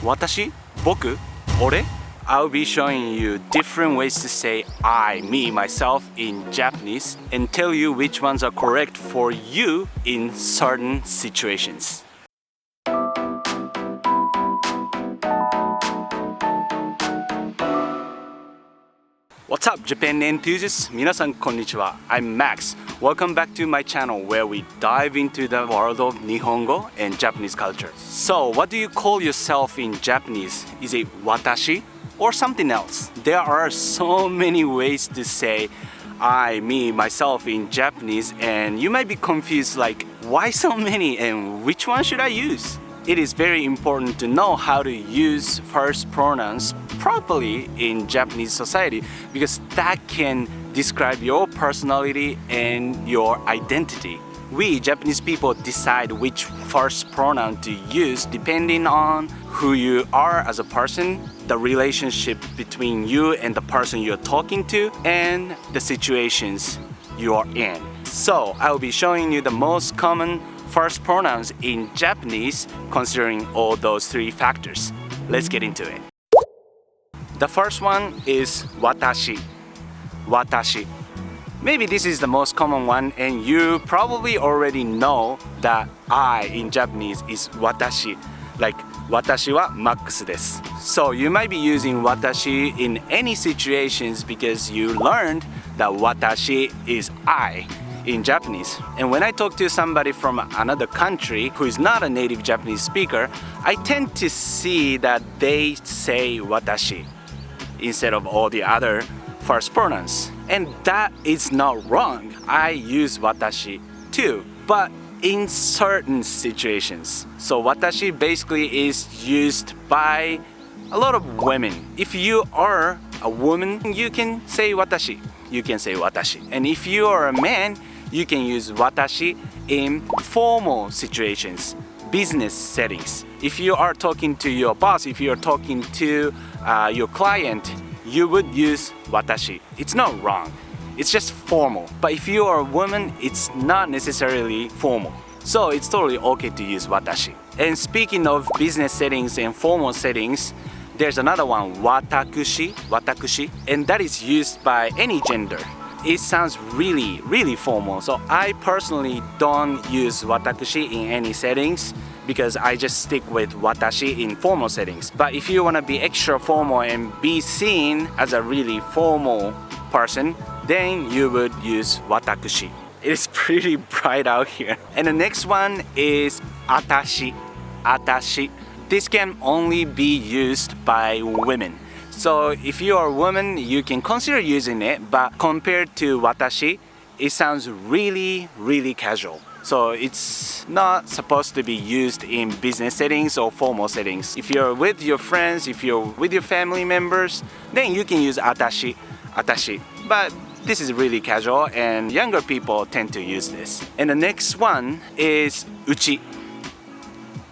watashi, boku, ore. I'll be showing you different ways to say I, me, myself in Japanese and tell you which ones are correct for you in certain situations. What's up, Japan enthusiasts? 皆さんこんにちは. I'm Max. Welcome back to my channel where we dive into the world of Nihongo and Japanese culture. So, what do you call yourself in Japanese? Is it watashi or something else? There are so many ways to say I, me, myself in Japanese, and you might be confused like, why so many and which one should I use? It is very important to know how to use first pronouns properly in Japanese society because that can describe your personality and your identity. We Japanese people decide which first pronoun to use depending on who you are as a person, the relationship between you and the person you're talking to, and the situations you are in. So I will be showing you the most common first pronouns in Japanese considering all those three factors. Let's get into it. The first one is watashi. Watashi. Maybe this is the most common one and you probably already know that I in Japanese is watashi. Like watashi wa max desu. So you might be using watashi in any situations because you learned that watashi is I in Japanese. And when I talk to somebody from another country who is not a native Japanese speaker, I tend to see that they say watashi instead of all the other first pronouns. And that is not wrong. I use watashi too, but in certain situations. So watashi basically is used by a lot of women. If you are a woman, you can say watashi. You can say watashi. And if you are a man, you can use watashi in formal situations, business settings. If you are talking to your boss, if you are talking to your client, you would use watashi. It's not wrong. It's just formal. But if you are a woman, it's not necessarily formal. So it's totally okay to use watashi. And speaking of business settings and formal settings, there's another one, watakushi, watakushi, and that is used by any gender. It sounds really, really formal. So I personally don't use watakushi in any settings because I just stick with watashi in formal settings. But if you want to be extra formal and be seen as a really formal person, then you would use watakushi. It is pretty bright out here. And the next one is atashi. Atashi. This can only be used by women. So if you are a woman, you can consider using it, but compared to watashi, it sounds really, really casual. So it's not supposed to be used in business settings or formal settings. If you're with your friends, if you're with your family members, then you can use atashi, atashi. But this is really casual and younger people tend to use this. And the next one is uchi.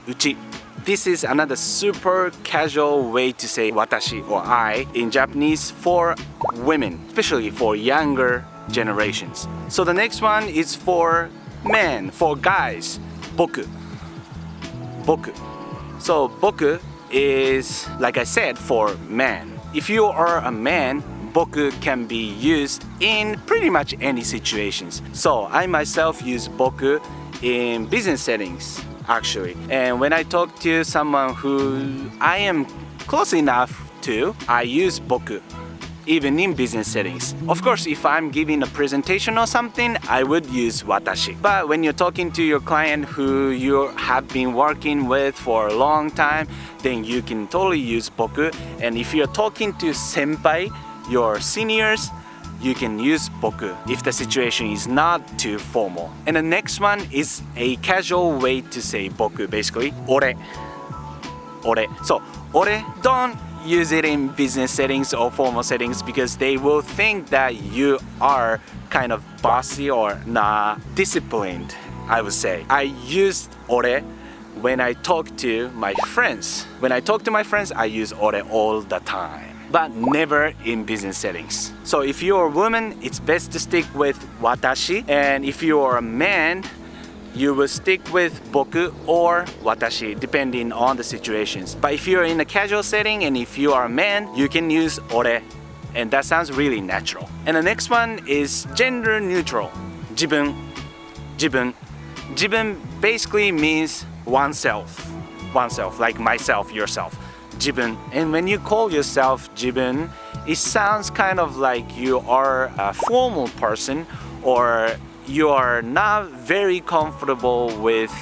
Uchi. This is another super casual way to say watashi or I in Japanese for women, especially for younger generations. So the next one is for men, for guys, boku. Boku. So boku is, like I said, for men. If you are a man, boku can be used in pretty much any situations. So I myself use boku in business settings. Actually, and when I talk to someone who I am close enough to, I use boku even in business settings. Of course, if I'm giving a presentation or something, I would use watashi. But when you're talking to your client who you have been working with for a long time, then you can totally use boku. And if you're talking to senpai, your seniors, you can use boku if the situation is not too formal. And the next one is a casual way to say boku, basically, ore. Ore. So, ore, don't use it in business settings or formal settings because they will think that you are kind of bossy or not disciplined, I would say. I use ore when I talk to my friends. When I talk to my friends, I use ore all the time, but never in business settings. So if you're a woman, it's best to stick with watashi, and if you're a man, you will stick with 僕 or 私 depending on the situations. But if you're in a casual setting and if you are a man, you can use 俺 and that sounds really natural. And the next one is gender neutral. 自分 basically means oneself, like myself, yourself. 自分 and when you call yourself 自分, it sounds kind of like you are a formal person or you are not very comfortable with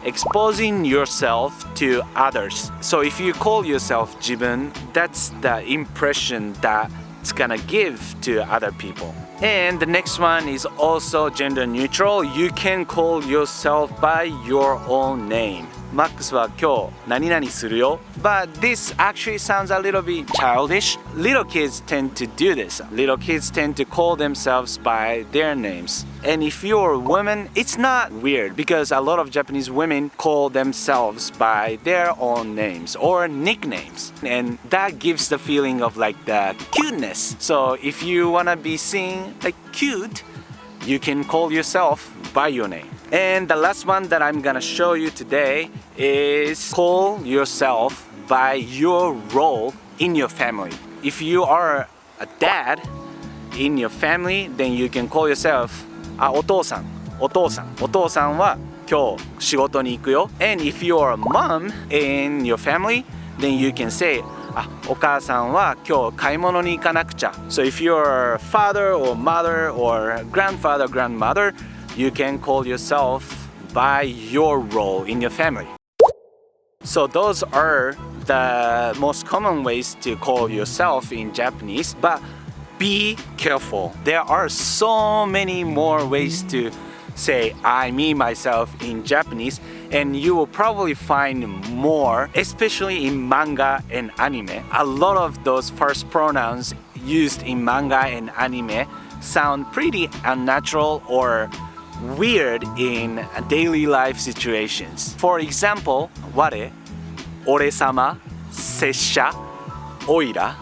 exposing yourself to others. So if you call yourself 自分, that's the impression that it's gonna give to other people. And the next one is also gender neutral. You can call yourself by your own name. Max は今日何々するよ. But this actually sounds a little bit childish. Little kids tend to do this. Little kids tend to call themselves by their names. And if you're a woman, it's not weird because a lot of Japanese women call themselves by their own names or nicknames. And that gives the feeling of like the cuteness. So if you wanna be seen like cute, you can call yourself by your name. And the last one that I'm gonna show you today is call yourself by your role in your family. If you are a dad in your family, then you can call yourself お父さんは今日仕事に行くよ. And if you are a mom in your family, then you can say お母さんは今日買い物に行かなくちゃ. So if you're a father or mother or grandfather, grandmother, you can call yourself by your role in your family. So those are the most common ways to call yourself in Japanese, but be careful. There are so many more ways to say I, me, myself in Japanese, and you will probably find more, especially in manga and anime. A lot of those first pronouns used in manga and anime sound pretty unnatural or weird in daily life situations. For example, 我, 俺様, 拙者, おいら.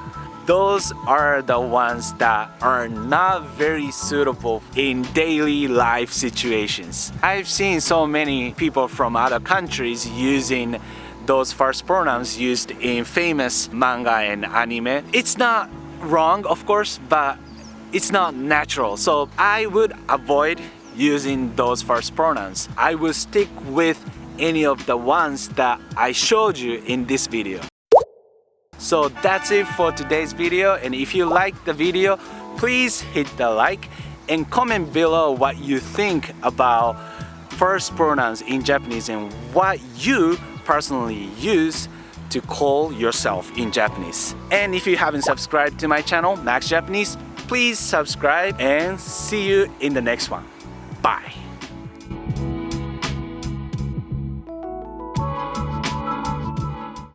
Those are the ones that are not very suitable in daily life situations. I've seen so many people from other countries using those first pronouns used in famous manga and anime. It's not wrong, of course, but it's not natural. So I would avoid using those first pronouns. I will stick with any of the ones that I showed you in this video. So that's it for today's video, and if you liked the video, please hit the like and comment below what you think about first pronouns in Japanese and what you personally use to call yourself in Japanese. And if you haven't subscribed to my channel, Max Japanese, please subscribe and see you in the next one. Bye!